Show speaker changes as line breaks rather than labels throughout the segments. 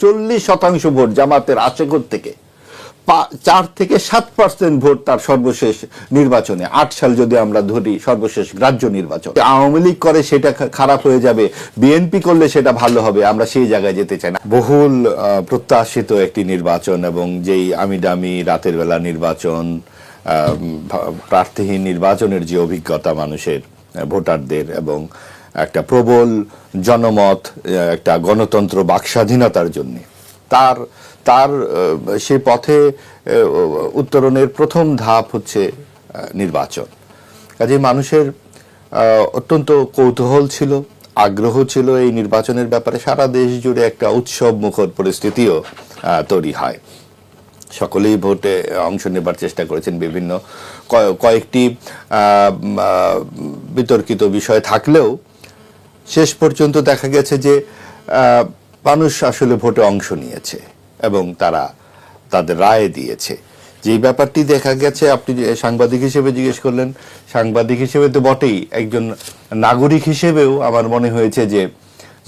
40% vote জামাতের আসে থেকে 4 থেকে 7% ভোট তার সর্বশেষ নির্বাচনে 8 সাল যদি আমরা ধরি সর্বশেষ গ্রাহ্য নির্বাচন। আওয়ামী লীগ করে সেটা খারাপ হয়ে যাবে, বিএনপি করলে সেটা ভালো হবে, আমরা সেই জায়গায় যেতে চাই না। বহুল প্রত্যাশিত একটি নির্বাচন এবং যেই আমিডামি রাতের বেলা নির্বাচন, প্রার্থীহীন নির্বাচনের যে অভিজ্ঞতা মানুষের ভোটারদের এবং একটা প্রবল জনমত, একটা গণতন্ত্র বাকস্বাধীনতার জন্য তার সে পথে উত্তরণের প্রথম ধাপ হচ্ছে নির্বাচন। কাজে মানুষের অত্যন্ত কৌতূহল ছিল, আগ্রহ ছিল এই নির্বাচনের ব্যাপারে। সারা দেশ জুড়ে একটা উৎসব মুখর পরিস্থিতিও তৈরি হয়। সকলেই ভোটে অংশ নেবার চেষ্টা করেছেন। বিভিন্ন কয়েকটি বিতর্কিত বিষয় থাকলেও শেষ পর্যন্ত দেখা গেছে যে মানুষ আসলে ভোটে অংশ নিয়েছে এবং তারা তাদের রায় দিয়েছে। যে ব্যাপারটি দেখা গেছে, আপনি সাংবাদিক হিসেবে জিজ্ঞেস করলেন, সাংবাদিক হিসেবে তো বটেই, একজন নাগরিক হিসেবেও আমার মনে হয়েছে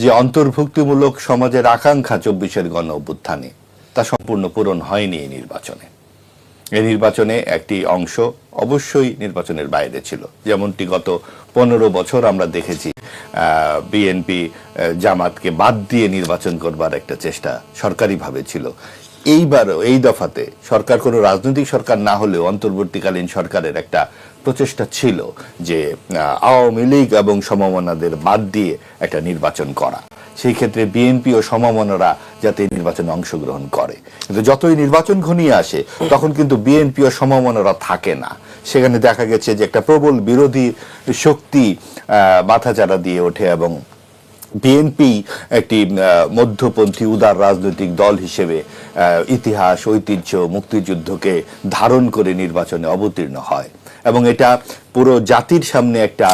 যে অন্তর্ভুক্তিমূলক সমাজের আকাঙ্ক্ষা 24-এর গণ অভ্যুত্থানে তা সম্পূর্ণ পূরণ হয়নি এই নির্বাচনে। এই নির্বাচনে একটি অংশ অবশ্যই নির্বাচনের বাইরে ছিল, যেমনটি গত 15 বছর আমরা দেখেছি বিএনপি জামাতকে বাদ দিয়ে নির্বাচন করবার একটা চেষ্টা সরকারিভাবে ছিল। এইবারও এই দফাতে সরকার কোনো রাজনৈতিক সরকার না হলেও অন্তর্বর্তীকালীন সরকারের একটা প্রচেষ্টা ছিল যে আওয়ামী লীগ এবং সমমনাদের বাদ দিয়ে একটা নির্বাচন করা। সেই ক্ষেত্রে বিএনপি ও সমমনারা যাতে নির্বাচনে অংশগ্রহণ করে, কিন্তু যতই নির্বাচন ঘনিয়ে আসে তখন কিন্তু বিএনপি ও সমমনারা থাকে না। সেখানে দেখা গেছে যে একটা প্রবল বিরোধী শক্তি মাথাচাড়া দিয়ে ওঠে এবং বিএনপি একটি মধ্যপন্থী উদার রাজনৈতিক দল হিসেবে ইতিহাস, ঐতিহ্য, মুক্তিযুদ্ধকে ধারণ করে নির্বাচনে অবতীর্ণ হয় এবং এটা পুরো জাতির সামনে একটা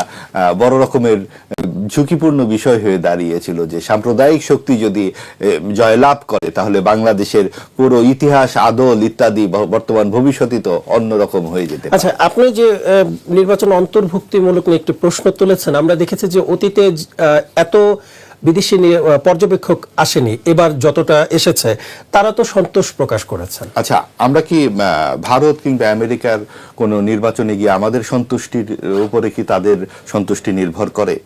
বড় রকমের ঝুঁকিপূর্ণ বিষয় হয়ে দাঁড়িয়েছিল যে সাম্প্রদায়িক শক্তি যদি জয়লাভ করে তাহলে বাংলাদেশের পুরো ইতিহাস, আদল ইত্যাদি বর্তমান ভবিষ্যৎই তো অন্যরকম হয়ে যেতে পারে।
আচ্ছা, আপনি যে নির্বাচন অন্তর্ভুক্তিমূলক নিয়ে একটি প্রশ্ন তুলেছেন, আমরা দেখেছি যে অতীতে এত বিদেশি পর্যবেক্ষক আসেনি, এবার যতটা এসেছে তারা তো সন্তোষ প্রকাশ করেছেন।
আচ্ছা, আমরা কি ভারত কিংবা আমেরিকার কোন নির্বাচনে গিয়ে আমাদের সন্তুষ্টির উপরে কি তাদের সন্তুষ্টি নির্ভর করে?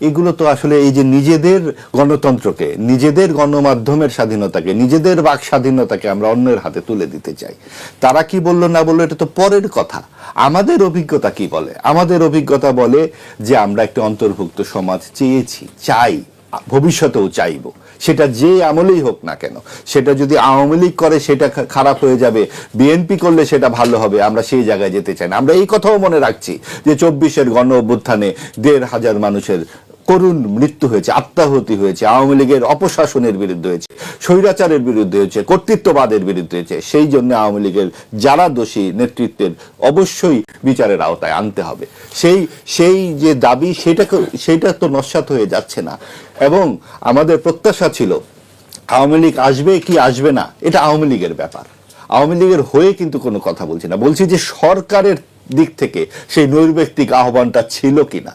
এগুলো তো আসলে এই যে নিজেদের গণতন্ত্রকে, নিজেদের গণমাধ্যমের স্বাধীনতাকে, নিজেদের বাক স্বাধীনতাকে আমরা অন্যের হাতে তুলে দিতে চাই। তারা কি বললো না বললো এটা তো পরের কথা। আমাদের অভিজ্ঞতা কি বলে? আমাদের অভিজ্ঞতা বলে যে আমরা একটা অন্তর্ভুক্ত সমাজ চেয়েছি, চাই, ভবিষ্যতেও চাইব। সেটা যে আমলেই হোক না কেন, সেটা যদি আওয়ামী লীগ করে সেটা খারাপ হয়ে যাবে, বিএনপি করলে সেটা ভালো হবে, আমরা সেই জায়গায় যেতে চাই না। আমরা এই কথাও মনে রাখছি যে 24-এর গণ অভ্যুত্থানে 1,500 মানুষের করুণ মৃত্যু হয়েছে, আত্মাহুতি হয়েছে, আওয়ামী লীগের অপশাসনের বিরুদ্ধে হয়েছে, স্বৈরাচারের বিরুদ্ধে হয়েছে, কর্তৃত্ববাদের বিরুদ্ধে হয়েছে। সেই জন্য আওয়ামী লীগের যারা দোষী নেতৃত্বের অবশ্যই বিচারের আওতায় আনতে হবে। সেই যে দাবি সেটা তো নস্যাৎ হয়ে যাচ্ছে না। এবং আমাদের প্রত্যাশা ছিল আওয়ামী লীগ আসবে কি আসবে না এটা আওয়ামী লীগের ব্যাপার। আওয়ামী লীগের হয়ে কিন্তু কোনো কথা বলছি না, বলছি যে সরকারের দিক থেকে সেই নৈর্ব্যক্তিক আহ্বানটা ছিল কিনা।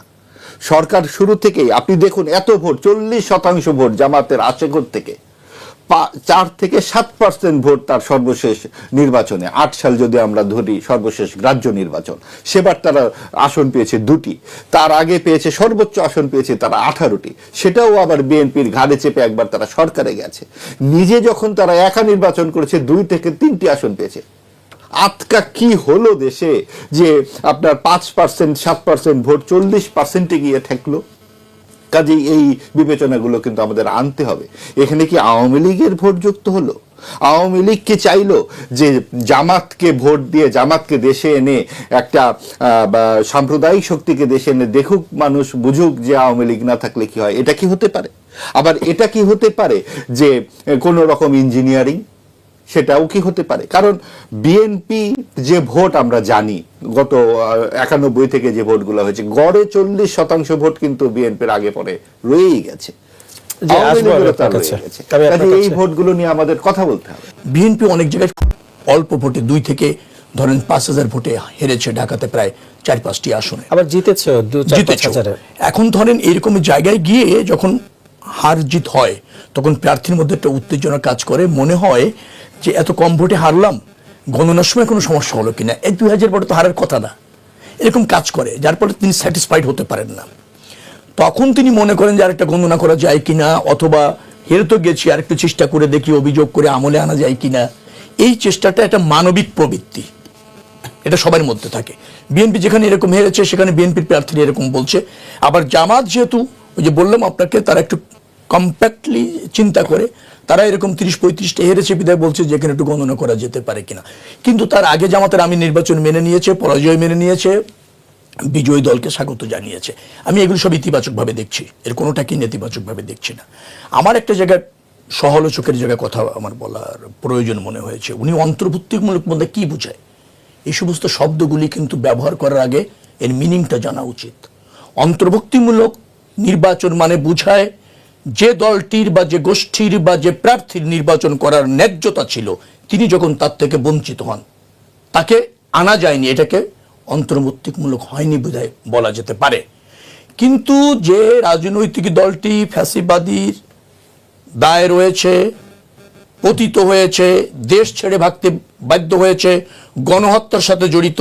সরকার শুরু থেকেই আপনি দেখুন, এত ভোট, 40% ভোট জামাতের আসে থেকে 4 থেকে 7% ভোট তার সর্বশেষ নির্বাচনে 8 সাল যদি আমরা ধরি সর্বশেষ গ্রাহ্য নির্বাচন, সেবার তারা আসন পেয়েছে 2টি, তার আগে পেয়েছে সর্বোচ্চ আসন পেয়েছে তারা 18টি, সেটাও আবার বিএনপির ঘাড়ে চেপে একবার তারা সরকারে গেছে। নিজে যখন তারা একা নির্বাচন করেছে 2 থেকে 3টি আসন পেয়েছে। আজকা কি হলো দেশে যে আপনার 5%, 7% ভোট 40%-এ গিয়ে ঠেকলো? কাজেই এই বিবেচনাগুলো কিন্তু আমাদের আনতে হবে। এখানে কি আওয়ামী লীগের ভোট যুক্ত হলো? আওয়ামী লীগ কি চাইলো যে জামাতকে ভোট দিয়ে জামাতকে দেশে এনে একটা সাম্প্রদায়িক শক্তিকে দেশে এনে দেখুক মানুষ, বুঝুক যে আওয়ামী লীগ না থাকলে কি হয়? এটা কি হতে পারে? আবার এটা কি হতে পারে যে কোনো রকম ইঞ্জিনিয়ারিং? সেটাও কি হতে পারে? কারণ বিএনপি যে ভোট আমরা জানি গত 91 থেকে যে ভোটগুলো হয়েছে, গড়ে 40% ভোট কিন্তু বিএনপির আগে পরে রয়েই গেছে। এই ভোটগুলো নিয়ে আমাদের কথা বলতে হবে।
বিএনপি অনেক জায়গায় অল্প ভোটে 2 থেকে ধরেন 5,000 ভোটে হেরেছে, ঢাকাতে প্রায় 4-5টি আসনে,
আবার জিতেছে 2-4-5 হাজারে।
এখন ধরেন এরকম জায়গায় গিয়ে যখন হার জিত হয় তখন প্রার্থীর মধ্যে একটা উত্তেজনা কাজ করে, মনে হয় যে এত কম ভোটে হারলাম, গণনার সময় কোনো সমস্যা হলো কিনা, এই 2000 ভোটে তো হারার কথা না, এরকম কাজ করে, যার ফলে তিনি স্যাটিসফাইড হতে পারেন না। তখন তিনি মনে করেন যে আরেকটা গণনা করা যায় কিনা, অথবা হেরে তো গেছি আরেকটু চেষ্টা করে দেখি, অভিযোগ করে আমলে আনা যায় কিনা। এই চেষ্টাটা একটা মানবিক প্রবৃত্তি, এটা সবার মধ্যে থাকে। বিএনপি যেখানে এরকম হেরেছে সেখানে বিএনপির প্রার্থীরা এরকম বলছে। আবার জামাত যেহেতু ওই যে বললাম আপনাকে, তারা একটু কম্প্যাক্টলি চিন্তা করে, তারা এরকম 30-35টা হেরেছে বিদায় বলছে যে এখানে একটু গণনা করা যেতে পারে কিনা। কিন্তু তার আগে জামাতের আমি নির্বাচন মেনে নিয়েছে, পরাজয় মেনে নিয়েছে, বিজয়ী দলকে স্বাগত জানিয়েছে। আমি এগুলো সব ইতিবাচকভাবে দেখছি, এর কোনোটাকেই নেতিবাচকভাবে দেখছি না। আমার একটা জায়গায় সহালোচকের জায়গায় কথা আমার বলার প্রয়োজন মনে হয়েছে। উনি অন্তর্ভুক্তিমূলক বলতে কি বোঝায়, এই সমস্ত শব্দগুলি কিন্তু ব্যবহার করার আগে এর মিনিংটা জানা উচিত। অন্তর্ভুক্তিমূলক নির্বাচন মানে বোঝায় যে দলটির বা যে গোষ্ঠীর বা যে প্রার্থীর নির্বাচন করার ন্যায্যতা ছিল, তিনি যখন তার থেকে বঞ্চিত হন, তাকে আনা যায়নি, এটাকে অন্তর্ভুক্তিমূলক হয়নি বোধহয় বলা যেতে পারে। কিন্তু যে রাজনৈতিক দলটি ফ্যাসিবাদীর দায়ে রয়েছে, পতিত হয়েছে, দেশ ছেড়ে ভাগতে বাধ্য হয়েছে, গণহত্যার সাথে জড়িত,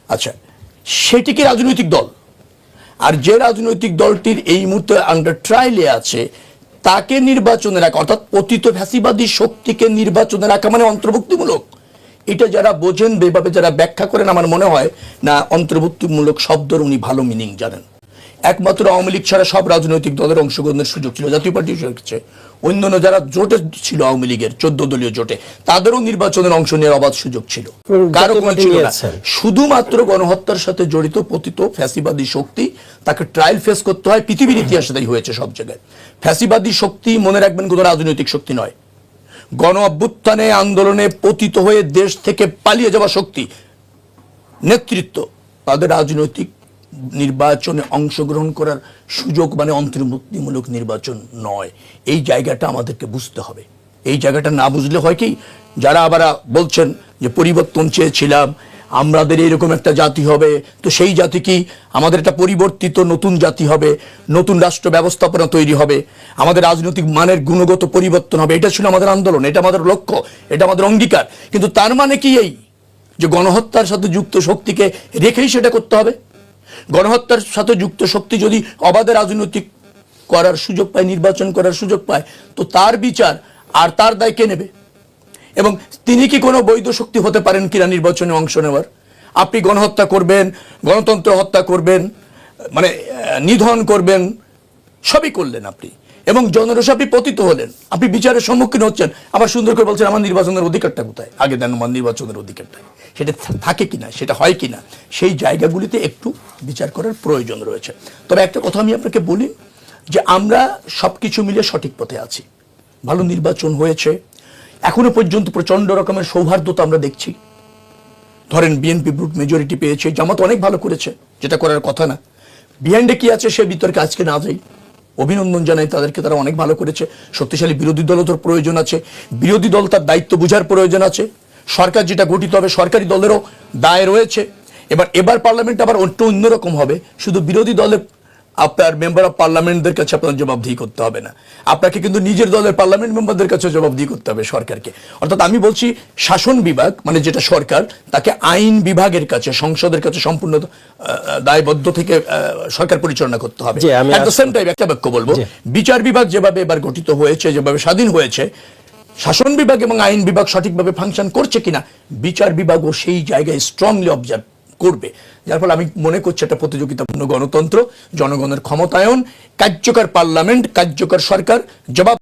আচ্ছা সেটি কি রাজনৈতিক দল? আর যে রাজনৈতিক দলটির এই মুহূর্তে আন্ডার ট্রায়ালে আছে, তাকে নির্বাচনে রাখা, অর্থাৎ পতিত ফ্যাসিবাদী শক্তিকে নির্বাচনে রাখা মানে অন্তর্ভুক্তিমূলক। এটা যারা বোঝেন, এভাবে যারা ব্যাখ্যা করেন, আমার মনে হয় না অন্তর্ভুক্তিমূলক শব্দের উনি ভালো মিনিং জানেন। একমাত্র আওয়ামী লীগ ছাড়া সব রাজনৈতিক দলের অংশগ্রহণের সুযোগ ছিল, জাতীয় পার্টি হচ্ছে, অন্যান্য যারা জোটে ছিল আওয়ামী লীগের 14 দলীয় জোটে, তাদেরও নির্বাচনের অংশ নেওয়ার অবাধ সুযোগ ছিল, কারো কোনো ছিল না। শুধুমাত্র গণহত্যার সাথে জড়িত পতিত ফ্যাসিবাদী শক্তি, তাকে ট্রায়াল ফেস করতে হয়। পৃথিবীর ইতিহাসে তাই হয়েছে সব জায়গায়। ফ্যাসিবাদী শক্তি মনে রাখবেন কোনো রাজনৈতিক শক্তি নয়, গণ অভ্যুত্থানে আন্দোলনে পতিত হয়ে দেশ থেকে পালিয়ে যাওয়া শক্তি, নেতৃত্ব, তাদের রাজনৈতিক নির্বাচনে অংশগ্রহণ করার সুযোগ মানে অন্তর্ভুক্তিমূলক নির্বাচন নয়। এই জায়গাটা আমাদেরকে বুঝতে হবে। এই জায়গাটা না বুঝলে হয় কি, যারা আবার বলছেন যে পরিবর্তন চেয়েছিলাম, আমাদের এরকম একটা জাতি হবে, তো সেই জাতি কি আমাদের একটা পরিবর্তিত নতুন জাতি হবে, নতুন রাষ্ট্র ব্যবস্থাপনা তৈরি হবে, আমাদের রাজনৈতিক মানের গুণগত পরিবর্তন হবে, এটা ছিল আমাদের আন্দোলন, এটা আমাদের লক্ষ্য, এটা আমাদের অঙ্গীকার। কিন্তু তার মানে কি এই যে গণহত্যার সাথে যুক্ত শক্তিকে রেখেই সেটা করতে হবে? গণহত্যার সাথে যুক্ত শক্তি যদি অবাধে রাজনৈতিক করার সুযোগ পায়, নির্বাচন করার সুযোগ পায়, তো তার বিচার আর তার দায় কে নেবে? এবং তিনি কি কোনো বৈধ শক্তি হতে পারেন কিনা নির্বাচনে অংশ নেওয়ার? আপনি গণহত্যা করবেন, গণতন্ত্র হত্যা করবেন, মানে নিধন করবেন, সবই করলেন আপনি, এবং জনরোষে আপনি পতিত হলেন, আপনি বিচারের সম্মুখীন হচ্ছেন, আবার সুন্দর করে বলছেন আমার নির্বাচনের অধিকারটা কোথায়? আগে দেন আমার নির্বাচনের অধিকারটা, সেটা থাকে কিনা, সেটা হয় কিনা, সেই জায়গাগুলিতে একটু বিচার করার প্রয়োজন রয়েছে। তবে একটা কথা আমি আপনাকে বলি, যে আমরা সবকিছু মিলে সঠিক পথে আছি, ভালো নির্বাচন হয়েছে, এখনো পর্যন্ত প্রচন্ড রকমের সৌহার্দ্যতা আমরা দেখছি। ধরেন বিএনপি ব্রুট মেজরিটি পেয়েছে, জামাত অনেক ভালো করেছে, যেটা করার কথা না। বিহাইন্ডে কি আছে সে বিতর্কে আজকে না যাই, অভিনন্দন জানাই তাদেরকে, তারা অনেক ভালো করেছে। শক্তিশালী বিরোধী দলও তোর প্রয়োজন আছে, বিরোধী দল তার দায়িত্ব বোঝার প্রয়োজন আছে, সরকার যেটা গঠিত হবে সরকারি দলেরও দায় রয়েছে। এবার পার্লামেন্ট আবার একটু অন্যরকম হবে, শুধু বিরোধী দলের আপনার মেম্বার অফ পার্লামেন্টদের কাছে আপনার জবাবদিহি করতে হবে না, আপনাকে কিন্তু নিজের দলের পার্লামেন্ট মেম্বারদের কাছে জবাবদিহি করতে হবে সরকারকে। অর্থাৎ আমি বলছি শাসন বিভাগ মানে যেটা সরকার, তাকে আইন বিভাগের কাছে, সংসদের কাছে সম্পূর্ণ দায়বদ্ধ থেকে সরকার পরিচালনা করতে হবে। এট দ্য সেম টাইম একটা বাক্য বলবো, বিচার বিভাগ যেভাবে এবার গঠিত হয়েছে, যেভাবে স্বাধীন হয়েছে, শাসন বিভাগ এবং আইন বিভাগ সঠিকভাবে ফাংশন করছে কিনা বিচার বিভাগও সেই জায়গায় স্ট্রংলি অবজার্ভ করবে। যার ফলে আমি মনে করছি একটা প্রতিযোগিতাপূর্ণ গণতন্ত্র, জনগণের ক্ষমতায়ন, কার্যকর পার্লামেন্ট, কার্যকর সরকার, জবাব